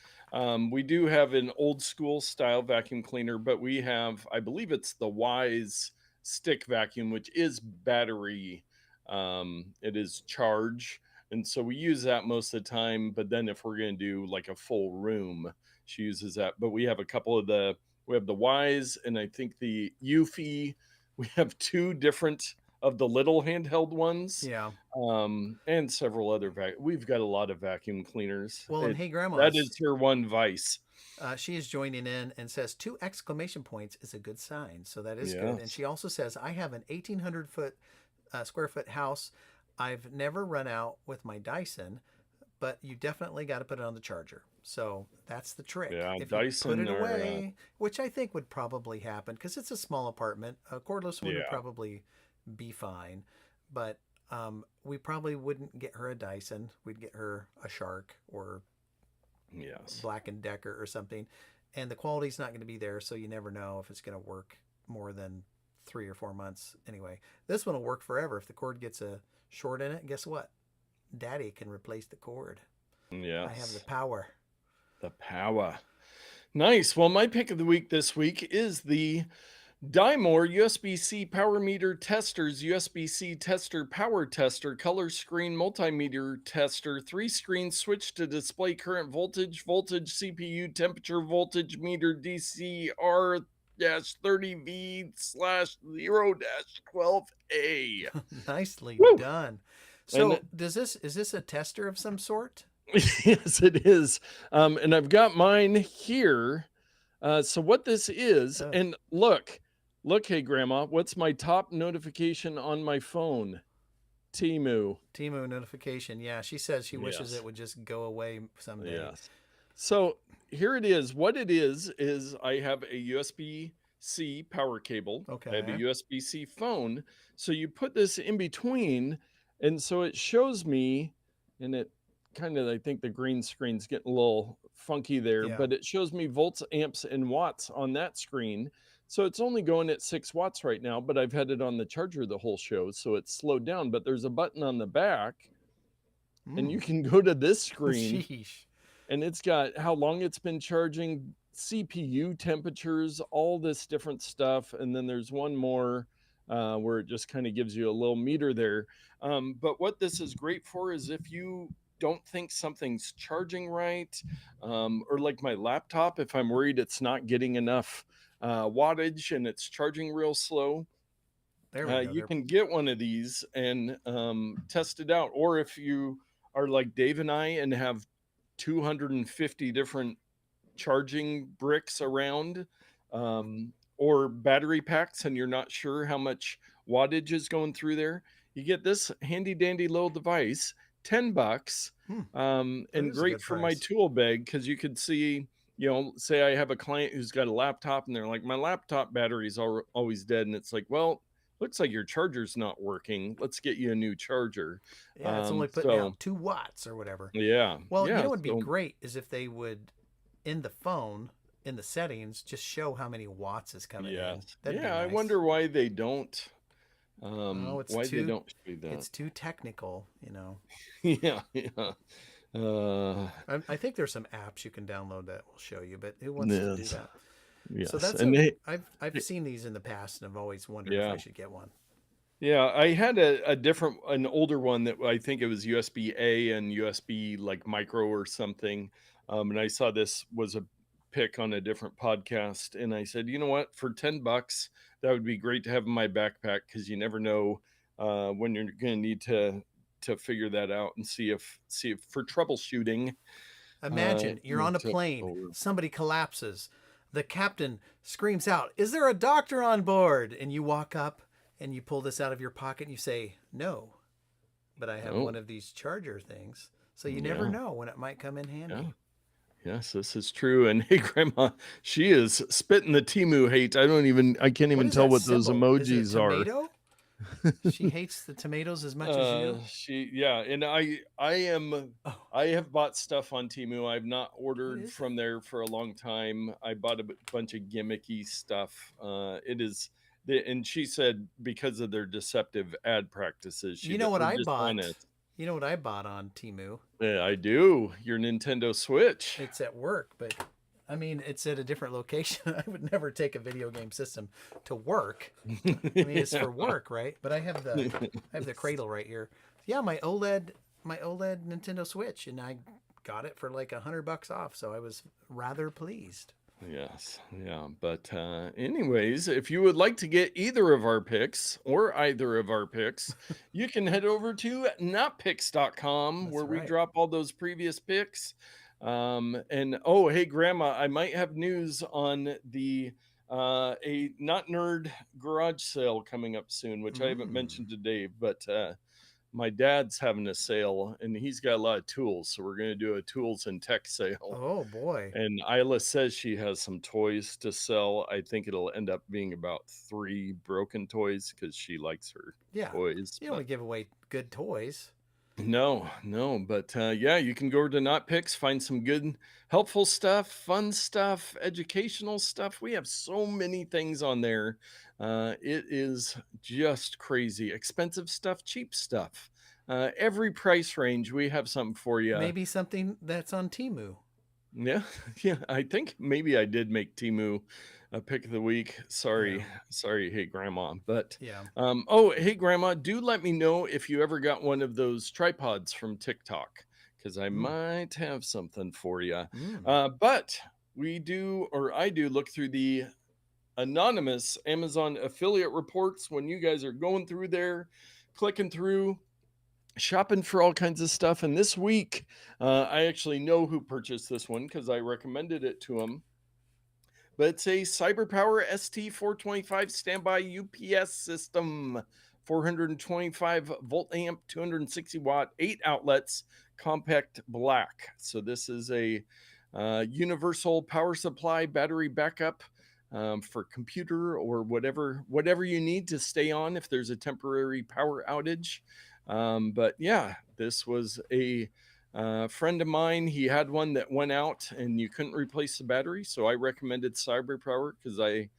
We do have an old school style vacuum cleaner, but we have, I believe it's the Wise stick vacuum, which is battery. It is charge. And so we use that most of the time. But then if we're going to do like a full room, she uses that. But we have a couple of we have the Wise and I think the Eufy. We have two different of the little handheld ones. Yeah. And several other we've got a lot of vacuum cleaners. Well, and hey, Grandma, that is her one vice. She is joining in and says 2 exclamation points is a good sign. So that is good. And she also says, I have an 1,800 square foot house. I've never run out with my Dyson, but you definitely got to put it on the charger. So that's the trick. Yeah, if Dyson you put it away, which I think would probably happen because it's a small apartment, a cordless one would probably be fine. But we probably wouldn't get her a Dyson. We'd get her a Shark or Black & Decker or something. And the quality's not going to be there, so you never know if it's going to work more than 3 or 4 months. Anyway, this one will work forever. If the cord gets a short in it, guess what? Daddy can replace the cord. Yes. I have the power. The power. Nice. Well, my pick of the week this week is the Diymore USB-C power meter testers, USB-C tester power tester, color screen multimeter tester, 3-screen switch to display current voltage, CPU, temperature, voltage meter, DCR-30V/0-12A. Nicely done. And So is this a tester of some sort? yes, it is. And I've got mine here. So what this is, Oh, and look, hey grandma, what's my top notification on my phone? Temu. Temu notification. Yeah, she says she wishes it Yes. would just go away someday. Yes. So here it is. What it is I have a USB-C power cable. I have a Okay. USB-C phone. So you put this in between, and so it shows me, and it kind of, I think the green screen's getting a little funky there, Yeah. but it shows me volts, amps, and watts on that screen. So it's only going at 6 watts right now, but I've had it on the charger the whole show, so it's slowed down. But there's a button on the back, and Mm. you can go to this screen Sheesh. and it's got how long it's been charging, CPU temperatures, all this different stuff. And then there's one more where it just kind of gives you a little meter there. But what this is great for is if you don't think something's charging right, or like my laptop, if I'm worried it's not getting enough wattage and it's charging real slow, There we go. you There. can get one of these and test it out. Or if you are like Dave and I and have 250 different charging bricks around, or battery packs, and you're not sure how much wattage is going through there, you get this handy dandy little device, 10 bucks, Hmm. That and is a great good for my price. tool bag because you could see, say I have a client who's got a laptop and they're like, my laptop battery's always dead. And it's like, well, looks like your charger's not working. Let's get you a new charger. Yeah, it's only putting So out 2 watts or whatever. yeah, Well, you yeah. know what would be So great is if they would, in the phone, in the settings, just show how many watts is coming in. yes. That'd be Yeah, I nice. wonder Oh, why they don't show you that. it's too technical, you know. Yeah, yeah. Uh, I think there's some apps you can download that will show you, but who wants to do yes, that? So yes. that's And I've seen these in the past and I've always wondered if I yeah, should get one. yeah. I had an older one that I think it was USB-A and USB like micro or something. And I saw this was a pick on a different podcast, and I said, you know what, for 10 bucks, that would be great to have in my backpack because you never know when you're going to need to figure that out and see if for troubleshooting. Imagine you're on a plane, somebody collapses, the captain screams out, "Is there a doctor on board?" And you walk up and you pull this out of your pocket and you say, "No, but I have Oh, one of these charger things." So you never yeah, know when it might come in yeah. handy. Yes, this is true. And hey, Grandma, she is spitting the Timu hate. I can't What even is tell that what those symbol? Is it a emojis are. tomato? She hates the tomatoes as much as you. Yeah, and Oh, I have bought stuff on Temu. I've not what ordered is that? from there for a long time. I bought a bunch of gimmicky stuff. And she said because of their deceptive ad practices, You know what or I bought? dishonest. You know what I bought on Temu? Yeah, I do. Your Nintendo Switch. It's at work, but I mean, it's at a different location. I would never take a video game system to work. I mean, it's Yeah. for work, right? But I have the cradle right here. Yeah, my OLED Nintendo Switch, and I got it for like $100 off, so I was rather pleased. Yes, yeah. But anyways, if you would like to get either of our picks or either of our picks, you can head over to notpicks.com That's where we right. drop all those previous picks. And oh, hey, Grandma, I might have news on the a not nerd garage sale coming up soon, which I haven't Mm. mentioned to Dave, but my dad's having a sale and he's got a lot of tools, so we're going to do a tools and tech sale. Oh boy. And Isla says she has some toys to sell. I think it'll end up being about 3 broken toys because she likes her Yeah. toys. You don't But want to give away good toys. no, no. But yeah, you can go over to Not Picks, find some good, helpful stuff, fun stuff, educational stuff. We have so many things on there. It is just crazy. Expensive stuff, cheap stuff. Every price range, we have something for you. Maybe something that's on Temu. Yeah, yeah. I think maybe I did make Timu a pick of the week. Yeah. Sorry, hey grandma. But Yeah. oh, hey grandma, do let me know if you ever got one of those tripods from TikTok because I Mm. might have something for you. Mm. But we do, or I do, look through the anonymous Amazon affiliate reports when you guys are going through there, clicking through shopping for all kinds of stuff. And this week, I actually know who purchased this one because I recommended it to him. But it's a CyberPower ST425 standby UPS system, 425 volt amp, 260 watt, 8 outlets, compact black. So this is a universal power supply battery backup for computer or whatever you need to stay on if there's a temporary power outage. But yeah, this was a friend of mine. He had one that went out and you couldn't replace the battery, so I recommended CyberPower because I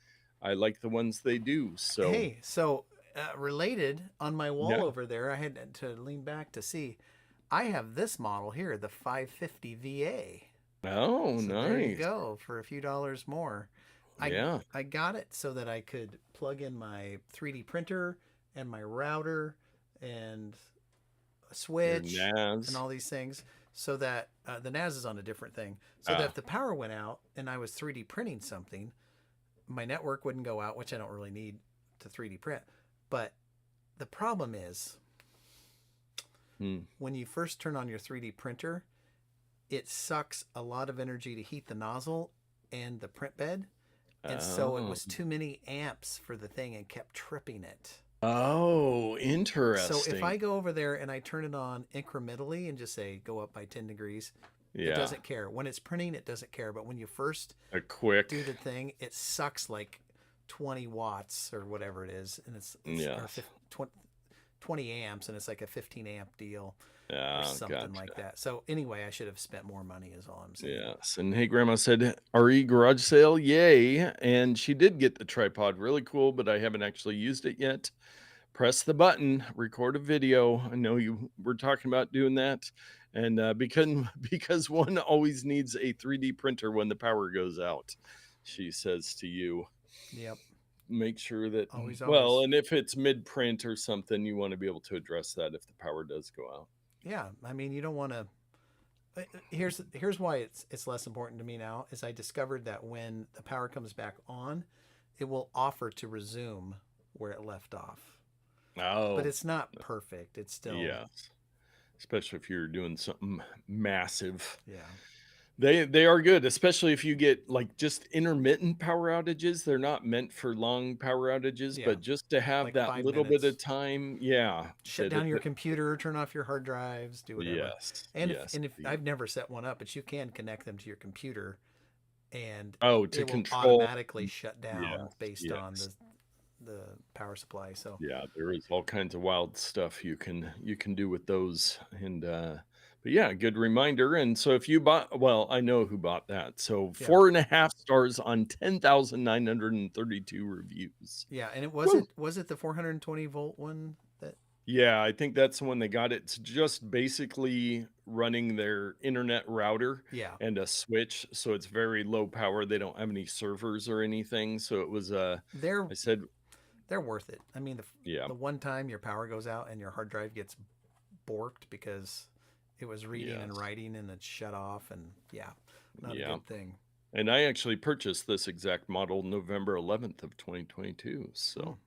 like the ones they do. So Hey, so related, on my wall yeah. over there, I had to lean back to see. I have this model here, the 550 VA. Oh, So there you nice. go, for a few dollars more. I Yeah. I got it so that I could plug in my 3D printer and my router and a Your switch and NAS. all these things, so that the NAS is on a different thing. So that Ah, if the power went out and I was 3D printing something, my network wouldn't go out, which I don't really need to 3D print. But the problem is hmm. when you first turn on your 3D printer, it sucks a lot of energy to heat the nozzle and the print bed. And so it Oh. was too many amps for the thing and kept tripping it. Oh, So if interesting. I go over there and I turn it on incrementally and just say go up by 10 degrees, it Yeah. doesn't care. When it's printing, it doesn't care. But when you first A quick. do the thing, it sucks like 20 watts or whatever it is. And it's Yeah. or 20 amps, and it's like a 15 amp deal or Yeah. something like Gotcha. that. So anyway, I should have spent more money is all I'm saying. Yes. And hey, Grandma said RE garage sale, yay! And she did get the tripod, really cool, but I haven't actually used it yet. Press the button, record a video. I know you were talking about doing that, and because one always needs a 3D printer when the power goes out. She says to you, Yep. make sure that Always, well, always. and if it's mid print or something, you want to be able to address that if the power does go out. Yeah. I mean, you don't want to. Here's why it's less important to me now is I discovered that when the power comes back on, it will offer to resume where it left off. But Oh, it's not perfect. It's still, yes. Especially if you're doing something massive. yeah. They are good, especially if you get, like, just intermittent power outages. They're not meant for long power outages, Yeah. but just to have Like that 5 little bit minutes. of time, yeah, Shut down your computer, turn off your hard drives, do whatever. yes, And if yes, and if indeed. I've never set one up, but you can connect them to your computer and Oh, to it will control. automatically shut down Yes, based on yes. the power supply. So Yeah, there is all kinds of wild stuff you can do with those, and, but yeah, good reminder, and so if you bought well, I know who bought that, so yeah. 4.5 stars on 10,932 reviews. Yeah, and Woo! was it the 420 volt one that Yeah, I think that's the one they got. It's just basically running their internet router yeah, and a switch, so it's very low power. They don't have any servers or anything, so it was, they're I said they're worth it. I mean yeah, the one time your power goes out and your hard drive gets borked because it was reading and yes, writing and it shut off, and yeah, not a yeah. good thing. And I actually purchased this exact model November 11th of 2022, Hmm. so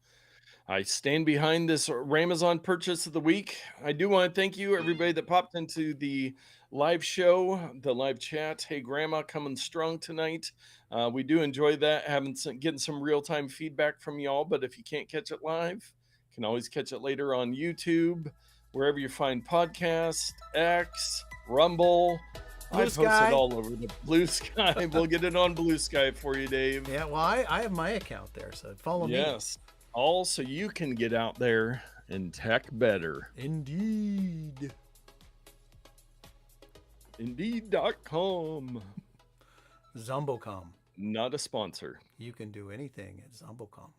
I stand behind this Ramazon purchase of the week. I do want to thank you, everybody that popped into the live show, the live chat. Hey, Grandma, coming strong tonight. We do enjoy that, getting some real time feedback from y'all. But if you can't catch it live, you can always catch it later on YouTube, wherever you find podcasts, X, Rumble. I Blue post it Sky. all over the Blue Sky. We'll get it on Blue Sky for you, Dave. Yeah, well, I have my account there, so follow me. Yes. All so you can get out there and tech better. Indeed. Indeed.com. Zombocom. Not a sponsor. You can do anything at Zombocom.